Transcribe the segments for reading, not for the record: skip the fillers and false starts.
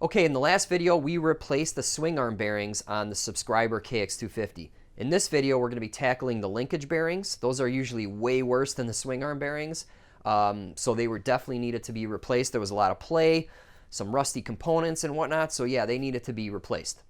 Okay, in the last video, we replaced the swing arm bearings on the subscriber KX250. In this video, we're going to be tackling the linkage bearings. Those are usually way worse than the swing arm bearings, so they were definitely needed to be replaced. There was a lot of play, some rusty components and whatnot, so yeah, they needed to be replaced.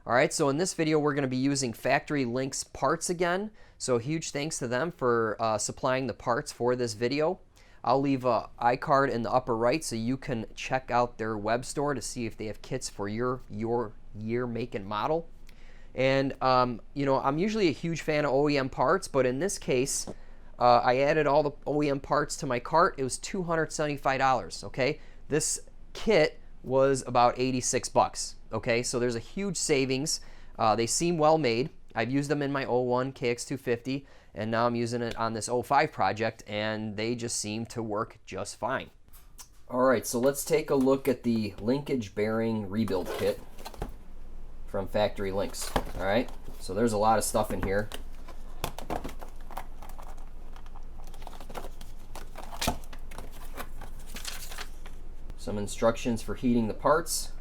All right, so in this video, we're going to be using Factory Links parts again, so huge thanks to them for supplying the parts for this video. I'll leave an iCard in the upper right so you can check out their web store to see if they have kits for your year, make, and model. And, you know, I'm usually a huge fan of OEM parts, but in this case, I added all the OEM parts to my cart. It was $275, okay? This kit was about 86 bucks, okay? So there's a huge savings. They seem well made. I've used them in my 01 KX250, and now I'm using it on this 05 project, and they just seem to work just fine. All right, so let's take a look at the linkage bearing rebuild kit from Factory Links. All right, so there's a lot of stuff in here. Some instructions for heating the parts.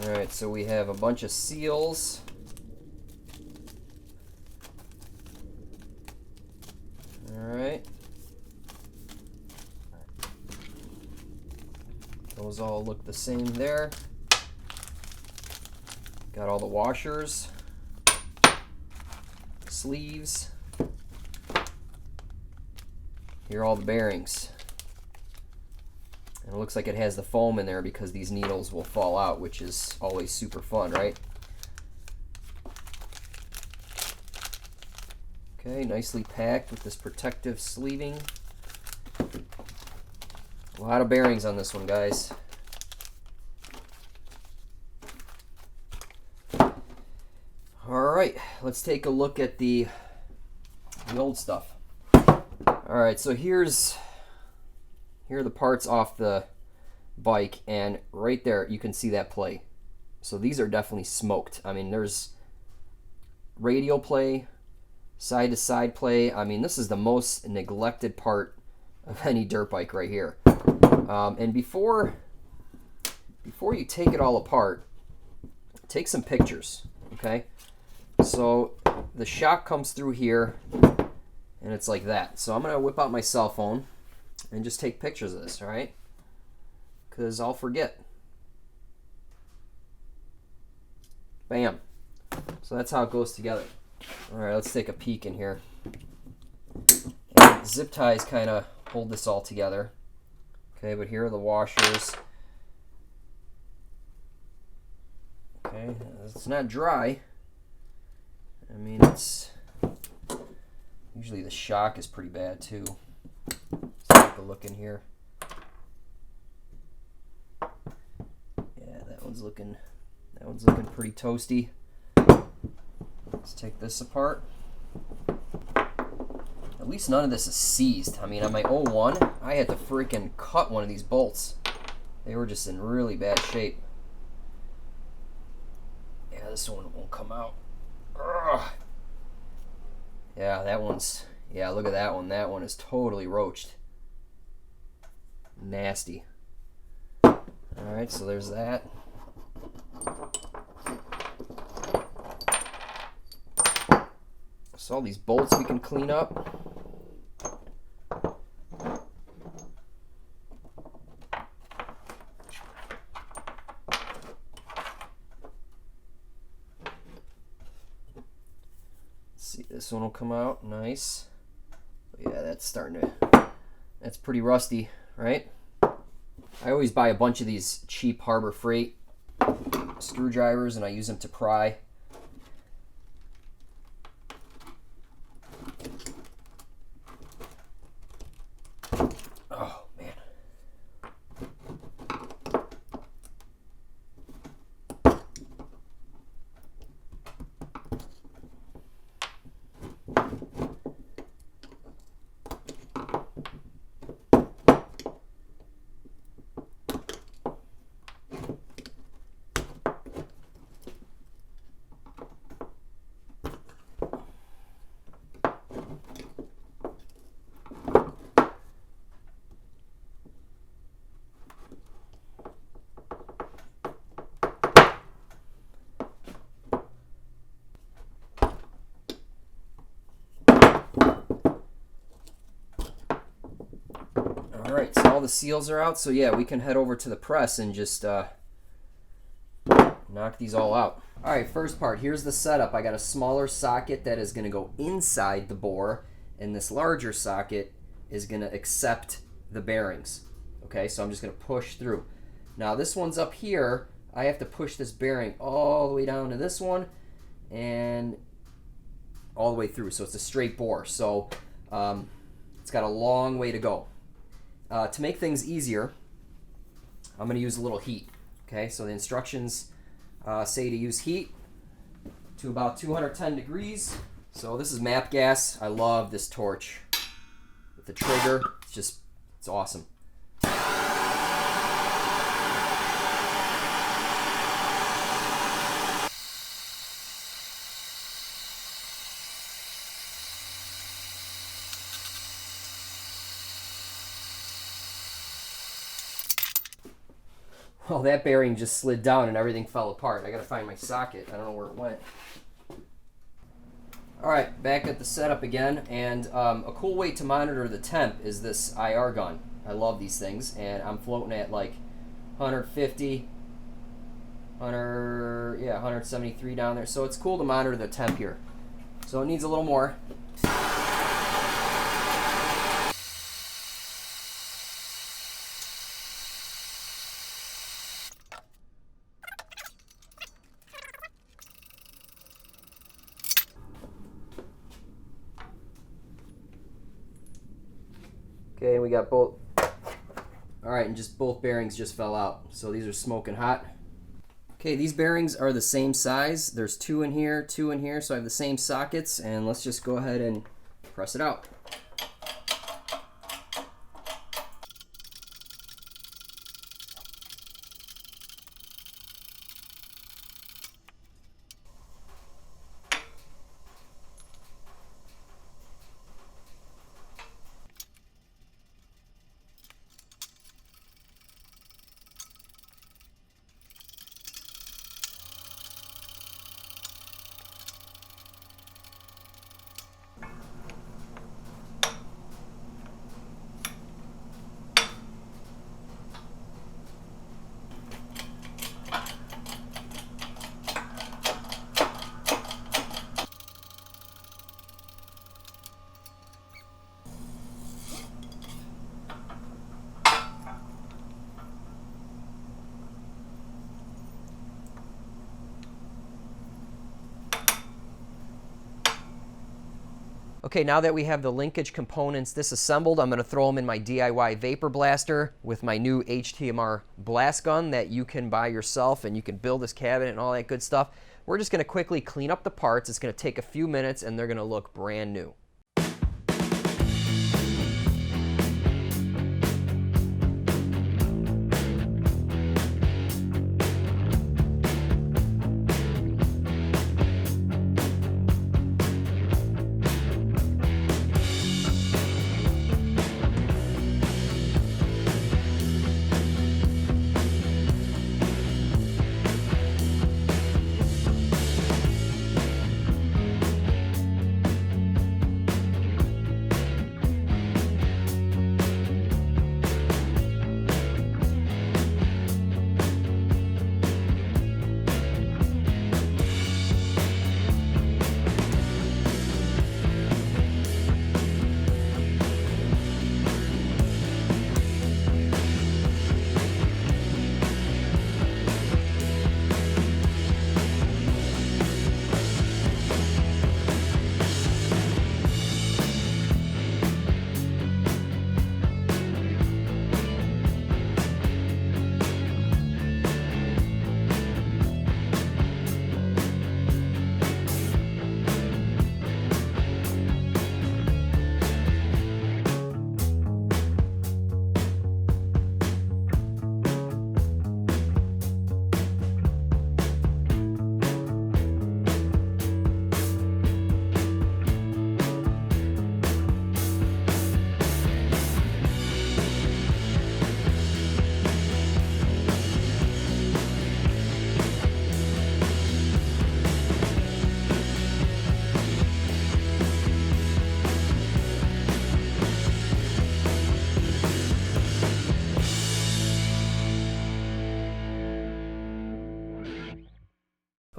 All right, so we have a bunch of seals. All right. Those all look the same there. Got all the washers, sleeves. Here are all the bearings. And it looks like it has the foam in there because these needles will fall out, which is always super fun, right? Okay, nicely packed with this protective sleeving. A lot of bearings on this one, guys. All right, let's take a look at the old stuff. All right, so here are the parts off the bike, and right there you can see that play. So these are definitely smoked. I mean, there's radial play, side to side play. I mean, this is the most neglected part of any dirt bike right here. And before you take it all apart, take some pictures, okay? So the shock comes through here, and it's like that. So I'm gonna whip out my cell phone and just take pictures of this, all right? Because I'll forget. Bam. So that's how it goes together. All right, let's take a peek in here. And zip ties kind of hold this all together. Okay, but here are the washers. Okay, it's not dry. I mean, it's usually the shock is pretty bad too. Let's take a look in here. Yeah, that one's looking pretty toasty. Let's take this apart. At least none of this is seized. I mean, on my 01, I had to freaking cut one of these bolts. They were just in really bad shape. Yeah, this one won't come out. Ugh. Yeah, that one's, yeah, look at that one. That one is totally roached. Nasty. Alright, so there's that. So all these bolts we can clean up. See, this one will come out nice. Yeah, that's that's pretty rusty, right? I always buy a bunch of these cheap Harbor Freight screwdrivers and I use them to pry. Oh, man. All right, so all the seals are out. So yeah, we can head over to the press and just knock these all out. All right, first part, here's the setup. I got a smaller socket that is gonna go inside the bore, and this larger socket is gonna accept the bearings. Okay, so I'm just gonna push through. Now this one's up here. I have to push this bearing all the way down to this one and all the way through. So it's a straight bore. So it's got a long way to go. To make things easier, I'm gonna use a little heat. Okay, so the instructions say to use heat to about 210 degrees. So this is MAP gas. I love this torch with the trigger. It's awesome. Well, that bearing just slid down and everything fell apart. I gotta find my socket. I don't know where it went. All right, back at the setup again, and a cool way to monitor the temp is this IR gun. I love these things, and I'm floating at like 150, 173 down there. So it's cool to monitor the temp here. So it needs a little more. Okay, and we got both. All right, and just both bearings just fell out. So these are smoking hot. Okay, these bearings are the same size. There's two in here, so I have the same sockets, and let's just go ahead and press it out. Okay, now that we have the linkage components disassembled, I'm going to throw them in my DIY vapor blaster with my new HTMR blast gun that you can buy yourself, and you can build this cabinet and all that good stuff. We're just going to quickly clean up the parts. It's going to take a few minutes, and they're going to look brand new.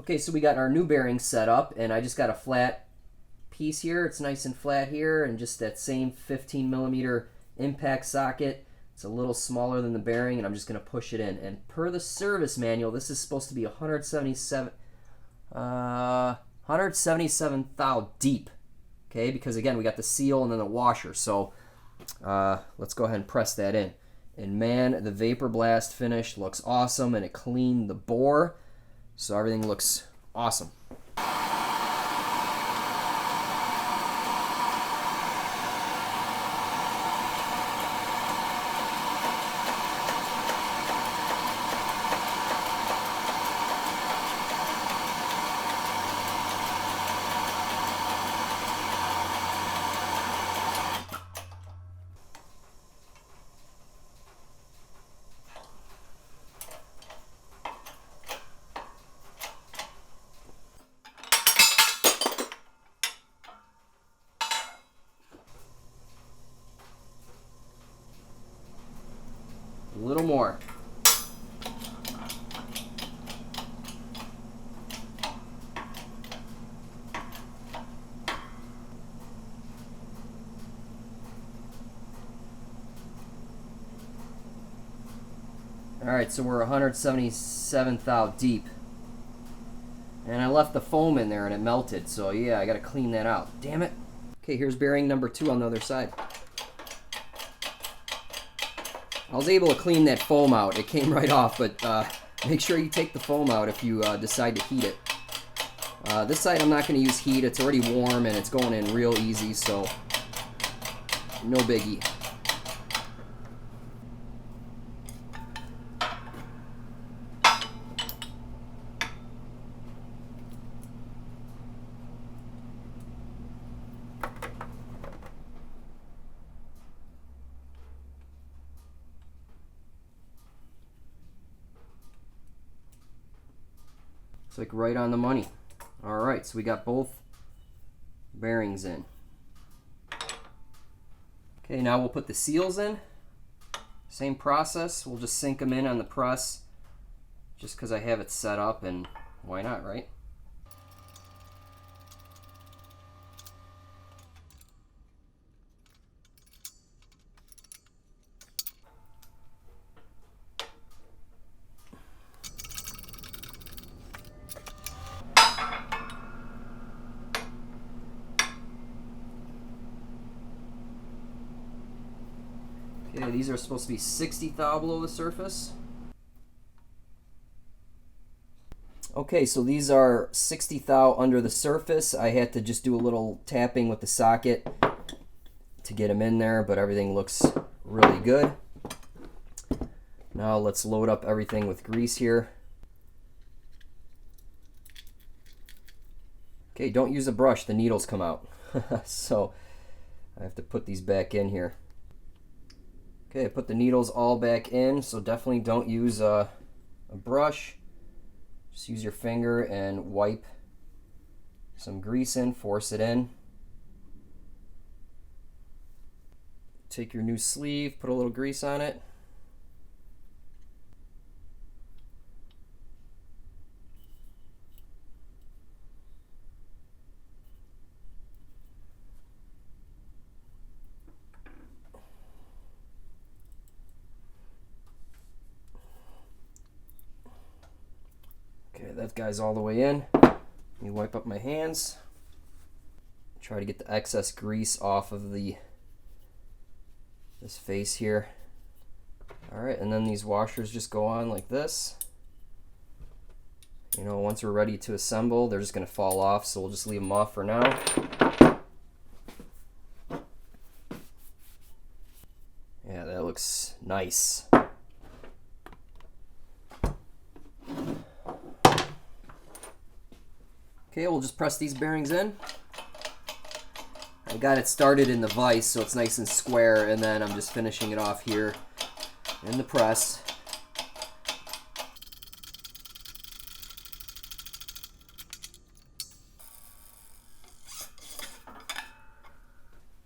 Okay, so we got our new bearing set up, and I just got a flat piece here. It's nice and flat here, and just that same 15 millimeter impact socket. It's a little smaller than the bearing, and I'm just going to push it in. And per the service manual, this is supposed to be 177 thou deep. Okay, because again, we got the seal and then the washer. So let's go ahead and press that in. And man, the vapor blast finish looks awesome, and it cleaned the bore. So everything looks awesome. A little more. Alright, so we're 177 thou deep. And I left the foam in there and it melted, so yeah, I gotta clean that out. Damn it. Okay, here's bearing number 2 on the other side. I was able to clean that foam out. It came right off, but make sure you take the foam out if you decide to heat it. This side I'm not going to use heat. It's already warm and it's going in real easy, so no biggie. It's like right on the money. Alright, so we got both bearings in. Okay, now we'll put the seals in. Same process. We'll just sink them in on the press just because I have it set up, and why not, right? Okay, these are supposed to be 60 thou below the surface. Okay, so these are 60 thou under the surface. I had to just do a little tapping with the socket to get them in there, but everything looks really good. Now let's load up everything with grease here. Okay, don't use a brush, the needles come out. So I have to put these back in here. Okay, put the needles all back in, so definitely don't use a brush. Just use your finger and wipe some grease in, force it in. Take your new sleeve, put a little grease on it. Okay, that guy's all the way in. Let me wipe up my hands. Try to get the excess grease off of this face here. Alright, and then these washers just go on like this. You know, once we're ready to assemble, they're just going to fall off, so we'll just leave them off for now. Yeah, that looks nice. Okay, we'll just press these bearings in. I got it started in the vise so it's nice and square, and then I'm just finishing it off here in the press.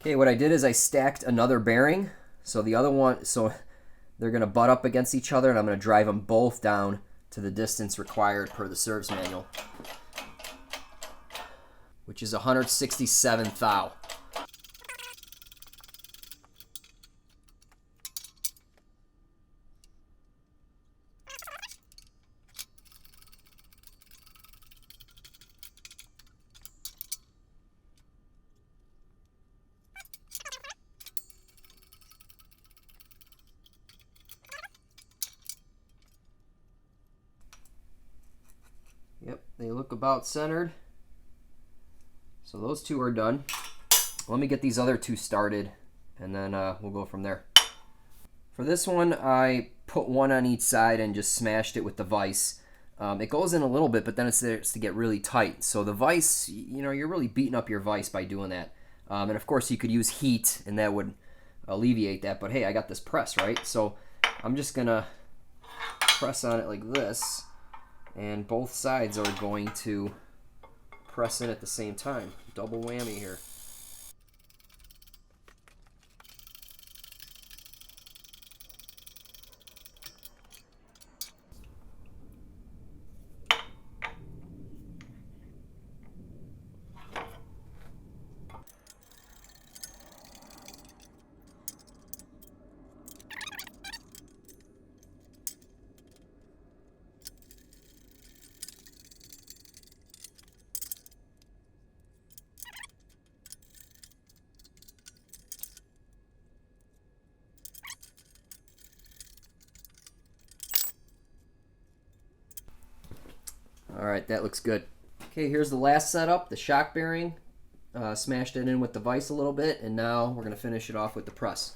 Okay, what I did is I stacked another bearing. So the other one, so they're going to butt up against each other, and I'm going to drive them both down to the distance required per the service manual. which is 167 thou. Yep, they look about centered. So those two are done. Let me get these other two started, and then we'll go from there. For this one, I put one on each side and just smashed it with the vise. It goes in a little bit, but then it starts to get really tight. So the vise, you're really beating up your vise by doing that. And of course, you could use heat, and that would alleviate that. But hey, I got this press, right? So I'm just gonna press on it like this, and both sides are going to press in at the same time. Double whammy here. All right, that looks good. Okay, here's the last setup, the shock bearing. Smashed it in with the vise a little bit, and now we're going to finish it off with the press.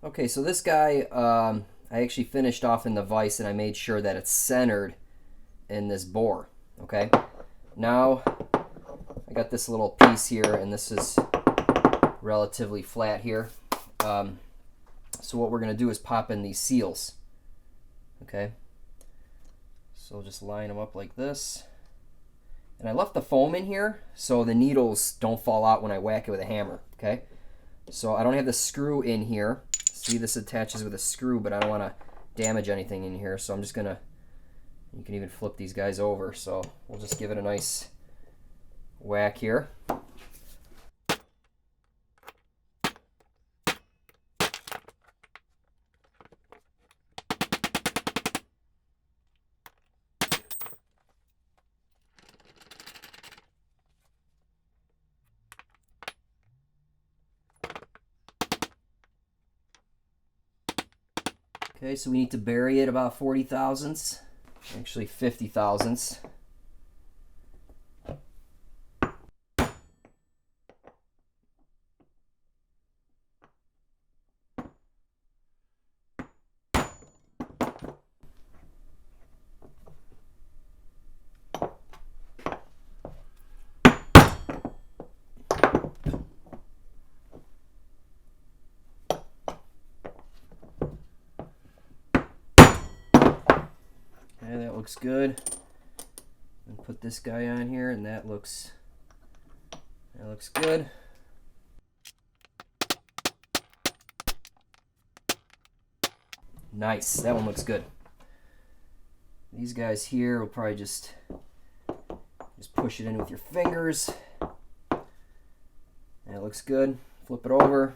Okay, so this guy, I actually finished off in the vise, and I made sure that it's centered in this bore. Okay, now I got this little piece here, and this is relatively flat here. So what we're going to do is pop in these seals. Okay, so just line them up like this. And I left the foam in here so the needles don't fall out when I whack it with a hammer. Okay, so I don't have the screw in here. See, this attaches with a screw, but I don't want to damage anything in here, so I'm just going to, you can even flip these guys over, so we'll just give it a nice whack here. Okay, so we need to bury it about 40 thousandths, actually 50 thousandths. Okay, that looks good. And put this guy on here, and that looks good. Nice, that one looks good. These guys here will probably just push it in with your fingers. And it looks good. Flip it over.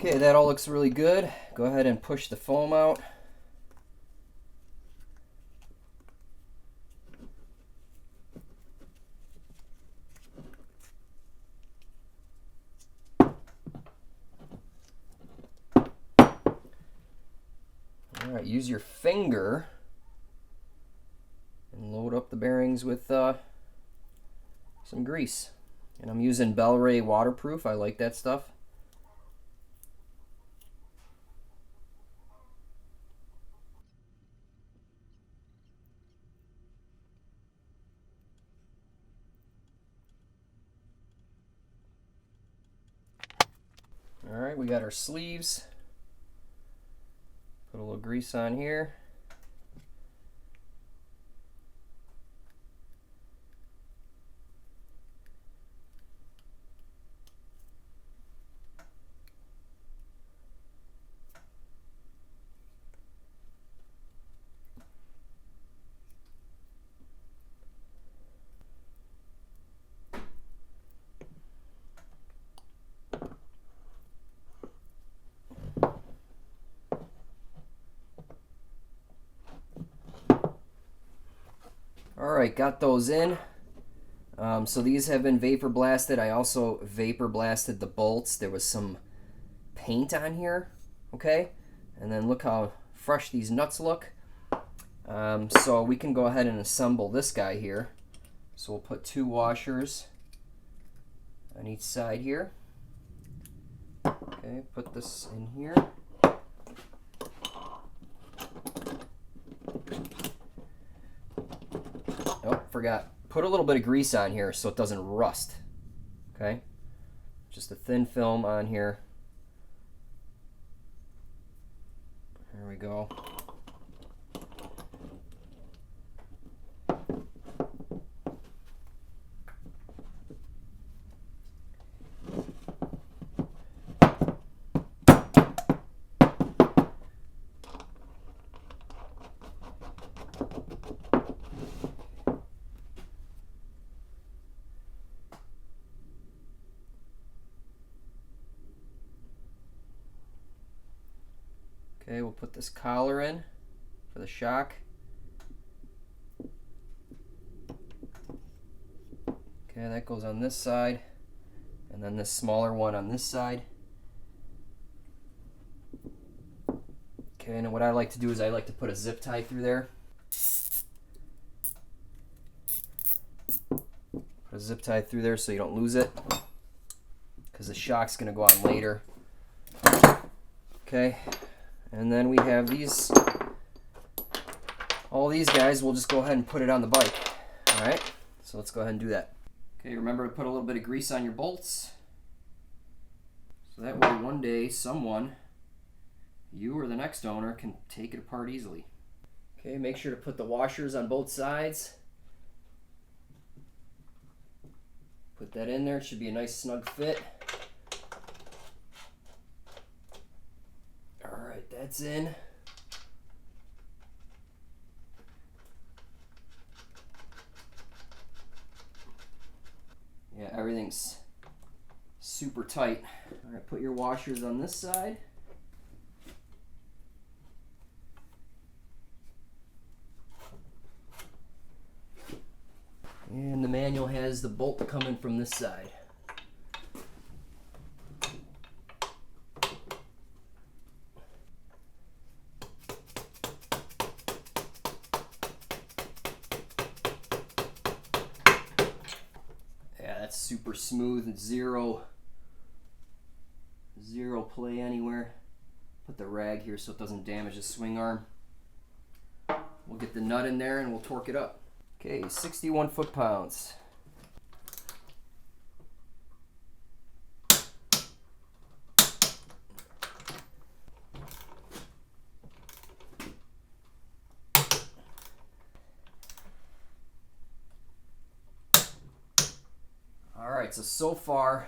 Okay, that all looks really good. Go ahead and push the foam out. All right, use your finger and load up the bearings with some grease. And I'm using Bel-Ray waterproof. I like that stuff. All right, we got our sleeves. Put a little grease on here. All right, got those in. So these have been vapor blasted. I also vapor blasted the bolts. There was some paint on here, okay? And then look how fresh these nuts look. So we can go ahead and assemble this guy here. So we'll put 2 washers on each side here. Okay, put this in here. Oh, forgot. Put a little bit of grease on here so it doesn't rust. Okay? Just a thin film on here. There we go. Okay, we'll put this collar in for the shock. Okay, that goes on this side, and then this smaller one on this side. Okay, and what I like to do is I like to put a zip tie through there. Put a zip tie through there so you don't lose it, because the shock's going to go on later. Okay. And then we have these, all these guys, we'll just go ahead and put it on the bike. All right, so let's go ahead and do that. Okay, remember to put a little bit of grease on your bolts. So that way one day someone, you or the next owner, can take it apart easily. Okay, make sure to put the washers on both sides. Put that in there, it should be a nice snug fit. That's in. Yeah, everything's super tight. All right, put your washers on this side. And the manual has the bolt coming from this side. That's super smooth and zero play anywhere. Put the rag here so it doesn't damage the swing arm. We'll get the nut in there and we'll torque it up. Okay, 61 foot-pounds. Alright, so far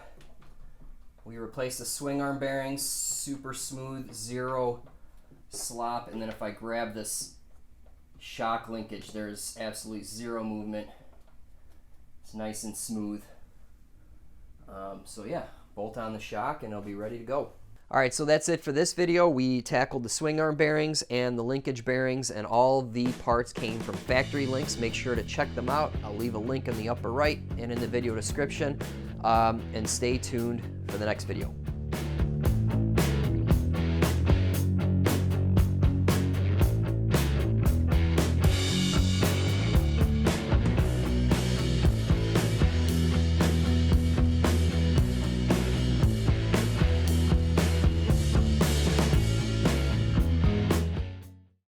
we replaced the swing arm bearings, super smooth, zero slop, and then if I grab this shock linkage, there's absolutely zero movement. It's nice and smooth. So yeah, bolt on the shock and it'll be ready to go. Alright, so that's it for this video. We tackled the swing arm bearings and the linkage bearings, and all the parts came from factory links. Make sure to check them out. I'll leave a link in the upper right and in the video description. And stay tuned for the next video.